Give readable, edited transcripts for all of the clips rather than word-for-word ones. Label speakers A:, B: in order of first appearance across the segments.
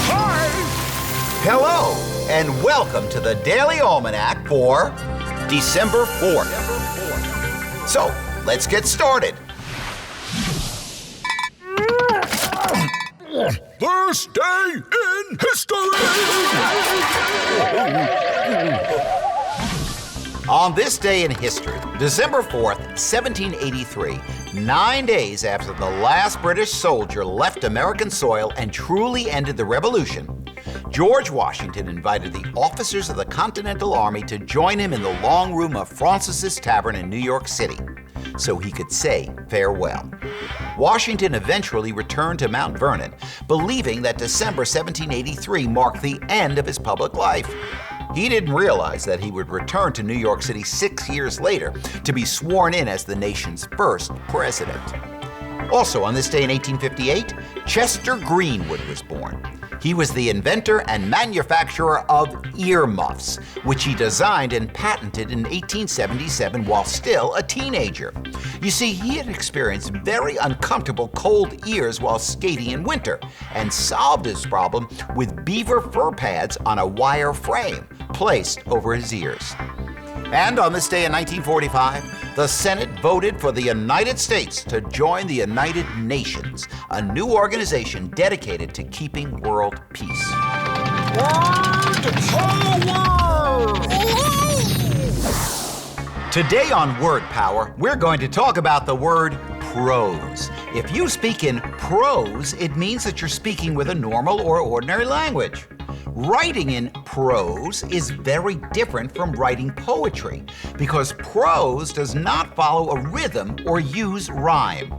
A: Hi!
B: Hello, and welcome to the Daily Almanac for December 4th. So, let's get started.
A: This day in history!
B: On this day in history, December 4th, 1783, 9 days after the last British soldier left American soil and truly ended the Revolution, George Washington invited the officers of the Continental Army to join him in the long room of Francis's Tavern in New York City, so he could say farewell. Washington eventually returned to Mount Vernon, believing that December 1783 marked the end of his public life. He didn't realize that he would return to New York City 6 years later to be sworn in as the nation's first president. Also on this day in 1858, Chester Greenwood was born. He was the inventor and manufacturer of ear muffs, which he designed and patented in 1877 while still a teenager. You see, he had experienced very uncomfortable cold ears while skating in winter and solved his problem with beaver fur pads on a wire frame placed over his ears. And on this day in 1945, the Senate voted for the United States to join the United Nations, a new organization dedicated to keeping world peace.
A: Word power!
B: Today on Word Power, we're going to talk about the word prose. If you speak in prose, it means that you're speaking with a normal or ordinary language. Writing in prose is very different from writing poetry because prose does not follow a rhythm or use rhyme.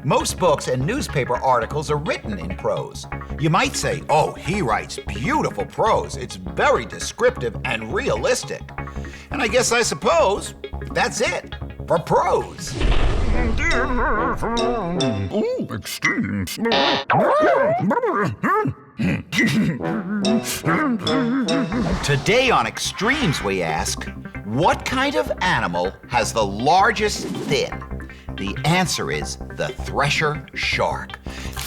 B: Most books and newspaper articles are written in prose. You might say, oh, he writes beautiful prose. It's very descriptive and realistic. And I suppose that's it for prose.
A: Ooh, extremes.
B: Today on Extremes, we ask, what kind of animal has the largest fin? The answer is the thresher shark.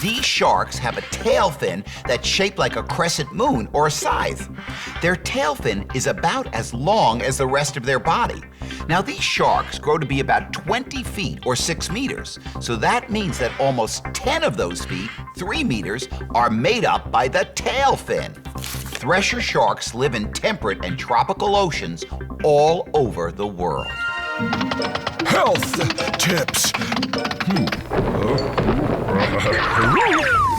B: These sharks have a tail fin that's shaped like a crescent moon or a scythe. Their tail fin is about as long as the rest of their body. Now, these sharks grow to be about 20 feet or 6 meters, so that means that almost 10 of those feet, 3 meters, are made up by the tail fin. Thresher sharks live in temperate and tropical oceans all over the world.
A: Health tips.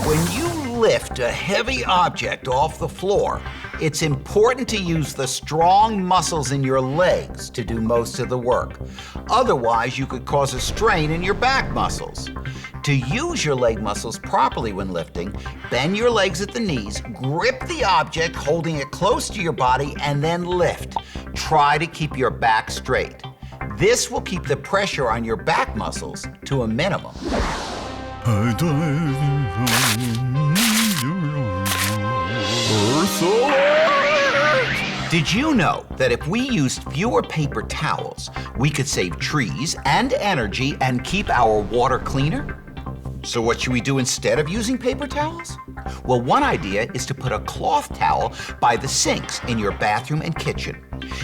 B: When you lift a heavy object off the floor, it's important to use the strong muscles in your legs to do most of the work. Otherwise, you could cause a strain in your back muscles. To use your leg muscles properly when lifting, bend your legs at the knees, grip the object, holding it close to your body, and then lift. Try to keep your back straight. This will keep the pressure on your back muscles to a minimum. Did you know that if we used fewer paper towels, we could save trees and energy and keep our water cleaner? So what should we do instead of using paper towels? Well, one idea is to put a cloth towel by the sinks in your bathroom and kitchen.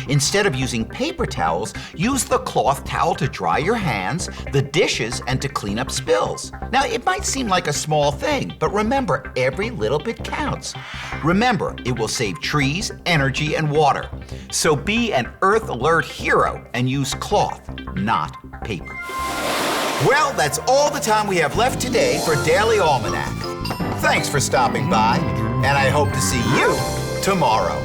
B: Instead of using paper towels, use the cloth towel to dry your hands, the dishes, and to clean up spills. Now, it might seem like a small thing, but remember, every little bit counts. Remember, it will save trees, energy, and water. So be an Earth Alert hero and use cloth, not paper. Well, that's all the time we have left today for Daily Almanac. Thanks for stopping by, and I hope to see you tomorrow.